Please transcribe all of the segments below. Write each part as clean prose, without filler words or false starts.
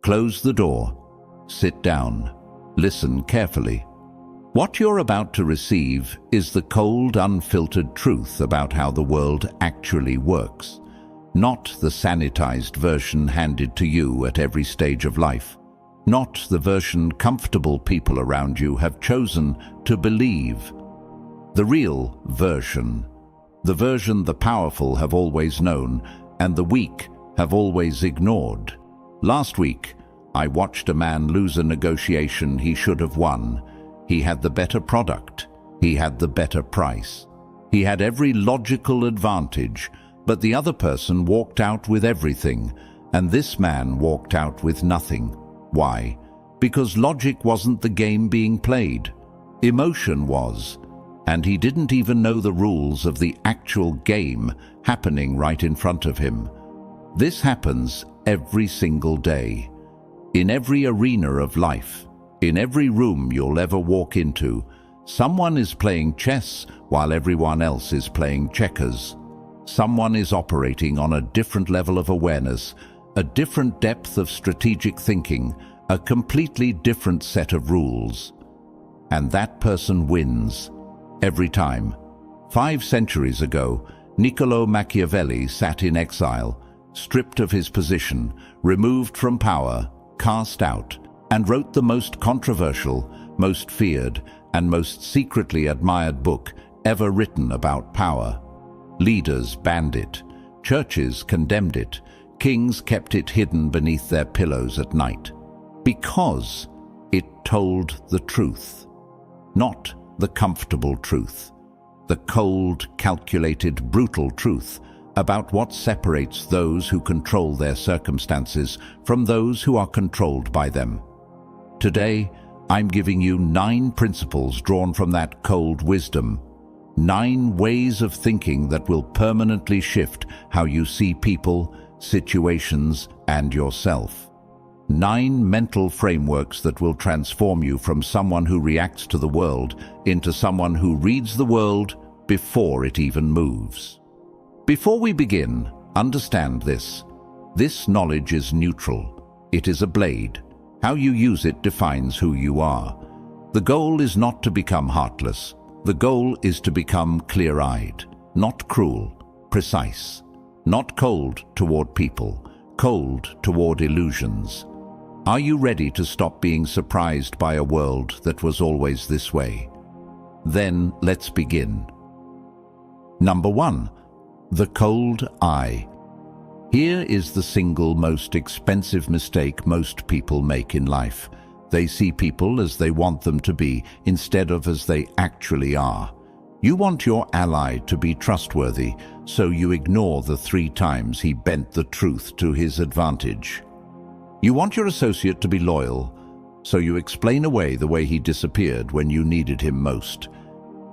Close the door. Sit down. Listen carefully. What you're about to receive is the cold, unfiltered truth about how the world actually works, not the sanitized version handed to you at every stage of life, not the version comfortable people around you have chosen to believe. The real version, the version the powerful have always known and the weak have always ignored. Last week, I watched a man lose a negotiation he should have won. He had the better product. He had the better price. He had every logical advantage, but the other person walked out with everything, and this man walked out with nothing. Why? Because logic wasn't the game being played. Emotion was, and he didn't even know the rules of the actual game happening right in front of him. This happens every single day, in every arena of life. In every room you'll ever walk into, someone is playing chess while everyone else is playing checkers. Someone is operating on a different level of awareness, a different depth of strategic thinking, a completely different set of rules. And that person wins every time. 5 centuries ago, Niccolo Machiavelli sat in exile, stripped of his position, removed from power, cast out, and wrote the most controversial, most feared, and most secretly admired book ever written about power. Leaders banned it, churches condemned it, kings kept it hidden beneath their pillows at night, because it told the truth, not the comfortable truth, the cold, calculated, brutal truth about what separates those who control their circumstances from those who are controlled by them. Today, I'm giving you 9 principles drawn from that cold wisdom, 9 ways of thinking that will permanently shift how you see people, situations, and yourself. 9 mental frameworks that will transform you from someone who reacts to the world into someone who reads the world before it even moves. Before we begin, understand this. This knowledge is neutral. It is a blade. How you use it defines who you are. The goal is not to become heartless. The goal is to become clear-eyed, not cruel, precise, not cold toward people, cold toward illusions. Are you ready to stop being surprised by a world that was always this way? Then let's begin. Number 1. The cold eye. Here is the single most expensive mistake most people make in life. They see people as they want them to be instead of as they actually are. You want your ally to be trustworthy, so you ignore the 3 times he bent the truth to his advantage. You want your associate to be loyal, so you explain away the way he disappeared when you needed him most.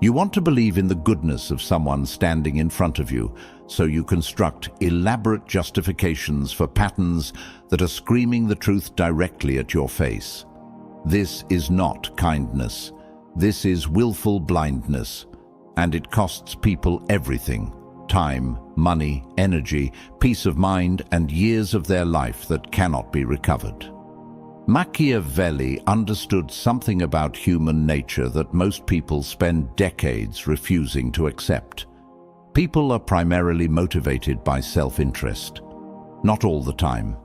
You want to believe in the goodness of someone standing in front of you, so you construct elaborate justifications for patterns that are screaming the truth directly at your face. This is not kindness. This is willful blindness, and it costs people everything: time, money, energy, peace of mind, and years of their life that cannot be recovered. Machiavelli understood something about human nature that most people spend decades refusing to accept. People are primarily motivated by self-interest. Not all the time,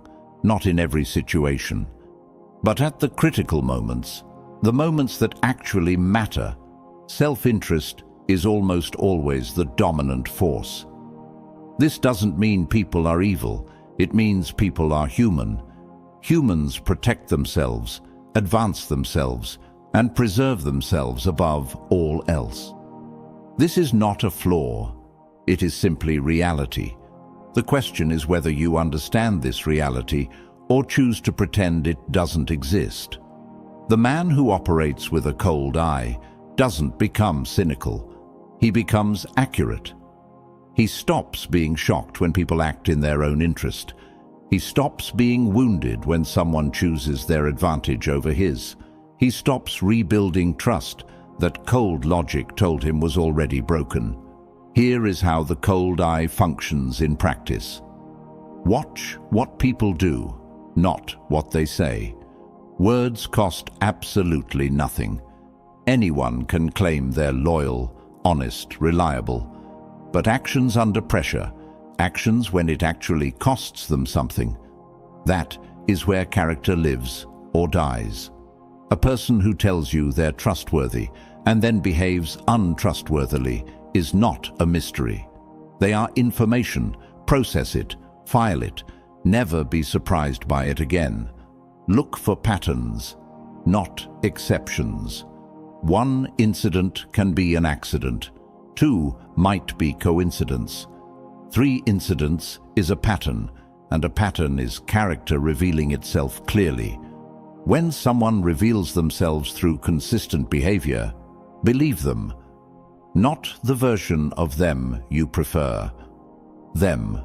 not in every situation, but at the critical moments, the moments that actually matter, self-interest is almost always the dominant force. This doesn't mean people are evil. It means people are human. Humans protect themselves, advance themselves, and preserve themselves above all else. This is not a flaw. It is simply reality. The question is whether you understand this reality or choose to pretend it doesn't exist. The man who operates with a cold eye doesn't become cynical. He becomes accurate. He stops being shocked when people act in their own interest. He stops being wounded when someone chooses their advantage over his. He stops rebuilding trust that cold logic told him was already broken. Here is how the cold eye functions in practice. Watch what people do. not what they say. Words cost absolutely nothing. Anyone can claim they're loyal, honest, reliable. But actions under pressure, actions when it actually costs them something, that is where character lives or dies. A person who tells you they're trustworthy and then behaves untrustworthily is not a mystery. They are information. Process it, file it, never be surprised by it again. Look for patterns, not exceptions. One incident can be an accident. Two might be coincidence. Three incidents is a pattern, and a pattern is character revealing itself clearly. When someone reveals themselves through consistent behavior, believe them. Not the version of them you prefer. Them.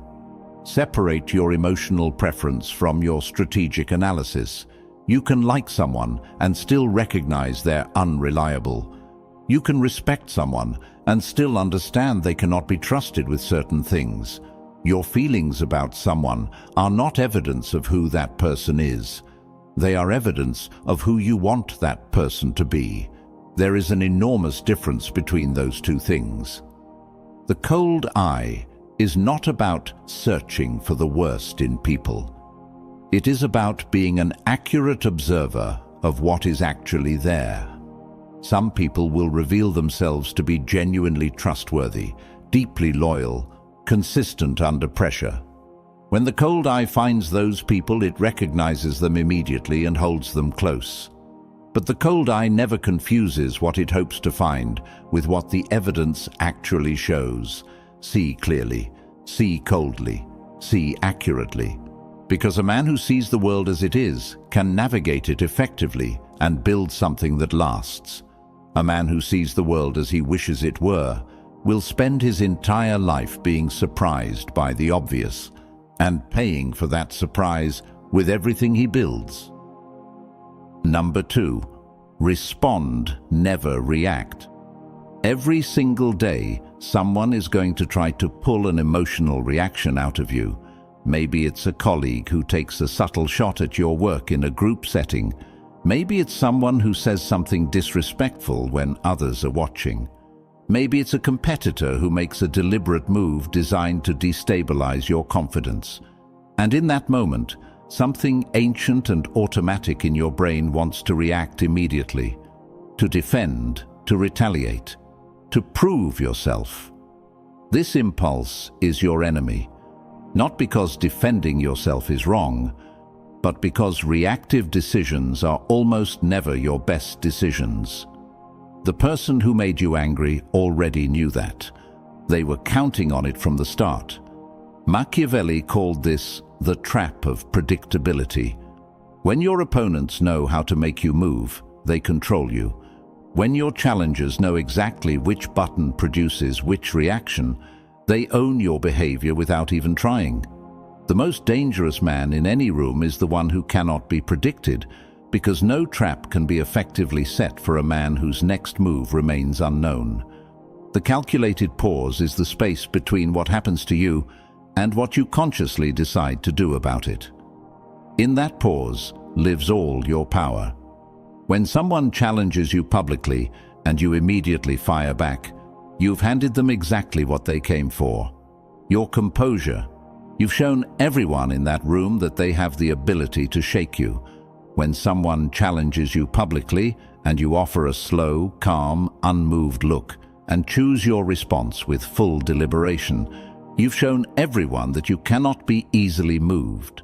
Separate your emotional preference from your strategic analysis. You can like someone and still recognize they're unreliable. You can respect someone and still understand they cannot be trusted with certain things. Your feelings about someone are not evidence of who that person is. They are evidence of who you want that person to be. There is an enormous difference between those two things. The cold eye is not about searching for the worst in people. It is about being an accurate observer of what is actually there. Some people will reveal themselves to be genuinely trustworthy, deeply loyal, consistent under pressure. When the cold eye finds those people, it recognizes them immediately and holds them close. But the cold eye never confuses what it hopes to find with what the evidence actually shows. See clearly, see coldly, see accurately. Because a man who sees the world as it is can navigate it effectively and build something that lasts. A man who sees the world as he wishes it were will spend his entire life being surprised by the obvious and paying for that surprise with everything he builds. Number 2, respond, never react. Every single day, someone is going to try to pull an emotional reaction out of you. Maybe it's a colleague who takes a subtle shot at your work in a group setting. Maybe it's someone who says something disrespectful when others are watching. Maybe it's a competitor who makes a deliberate move designed to destabilize your confidence. And in that moment, something ancient and automatic in your brain wants to react immediately, to defend, to retaliate, to prove yourself. This impulse is your enemy, not because defending yourself is wrong, but because reactive decisions are almost never your best decisions. The person who made you angry already knew that. They were counting on it from the start. Machiavelli called this the trap of predictability. When your opponents know how to make you move, they control you. When your challengers know exactly which button produces which reaction, they own your behavior without even trying. The most dangerous man in any room is the one who cannot be predicted, because no trap can be effectively set for a man whose next move remains unknown. The calculated pause is the space between what happens to you and what you consciously decide to do about it. In that pause lives all your power. When someone challenges you publicly and you immediately fire back, you've handed them exactly what they came for. Your composure. You've shown everyone in that room that they have the ability to shake you. When someone challenges you publicly and you offer a slow, calm, unmoved look and choose your response with full deliberation, you've shown everyone that you cannot be easily moved.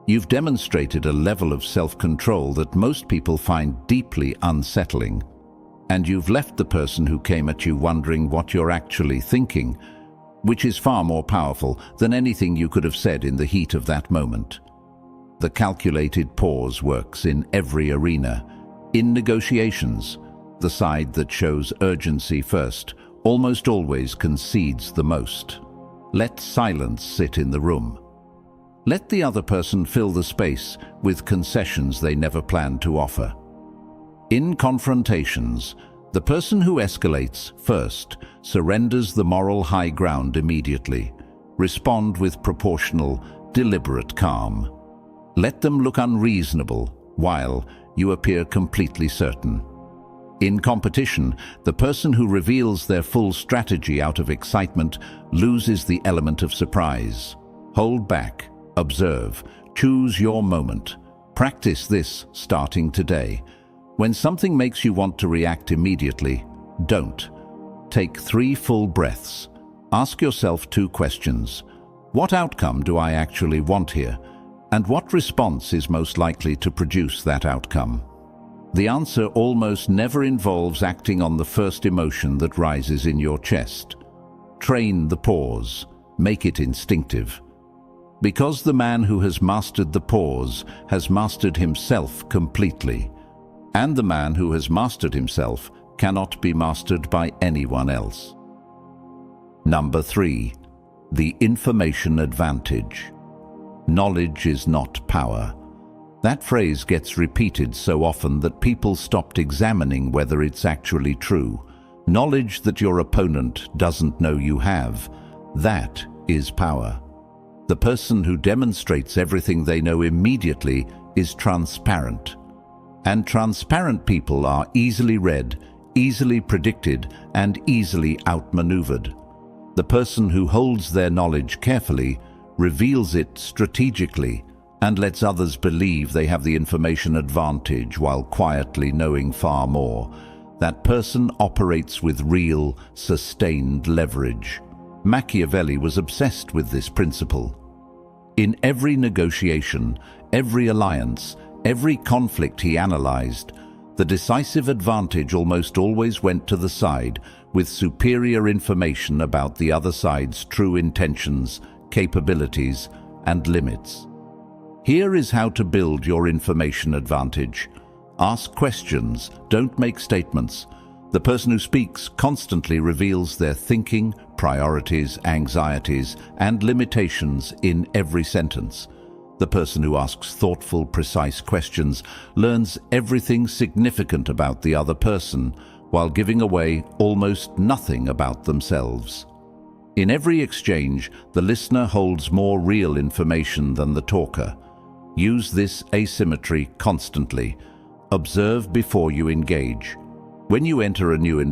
You've demonstrated a level of self-control that most people find deeply unsettling. And you've left the person who came at you wondering what you're actually thinking, which is far more powerful than anything you could have said in the heat of that moment. The calculated pause works in every arena. In negotiations, the side that shows urgency first almost always concedes the most. Let silence sit in the room. Let the other person fill the space with concessions they never planned to offer. In confrontations, the person who escalates first surrenders the moral high ground immediately. Respond with proportional, deliberate calm. Let them look unreasonable while you appear completely certain. In competition, the person who reveals their full strategy out of excitement loses the element of surprise. Hold back, observe, choose your moment. Practice this starting today. When something makes you want to react immediately, don't. Take 3 full breaths. Ask yourself 2 questions. What outcome do I actually want here? And what response is most likely to produce that outcome? The answer almost never involves acting on the first emotion that rises in your chest. Train the pause. Make it instinctive. Because the man who has mastered the pause has mastered himself completely. And the man who has mastered himself cannot be mastered by anyone else. Number 3. The information advantage. Knowledge is not power. That phrase gets repeated so often that people stopped examining whether it's actually true. Knowledge that your opponent doesn't know you have, that is power. The person who demonstrates everything they know immediately is transparent. And transparent people are easily read, easily predicted, and easily outmaneuvered. The person who holds their knowledge carefully, reveals it strategically, and lets others believe they have the information advantage while quietly knowing far more. That person operates with real, sustained leverage. Machiavelli was obsessed with this principle. In every negotiation, every alliance, every conflict he analyzed, the decisive advantage almost always went to the side with superior information about the other side's true intentions, capabilities, and limits. Here is how to build your information advantage. Ask questions, don't make statements. The person who speaks constantly reveals their thinking, priorities, anxieties, and limitations in every sentence. The person who asks thoughtful, precise questions learns everything significant about the other person, while giving away almost nothing about themselves. In every exchange, the listener holds more real information than the talker. Use this asymmetry constantly. Observe before you engage. When you enter a new environment,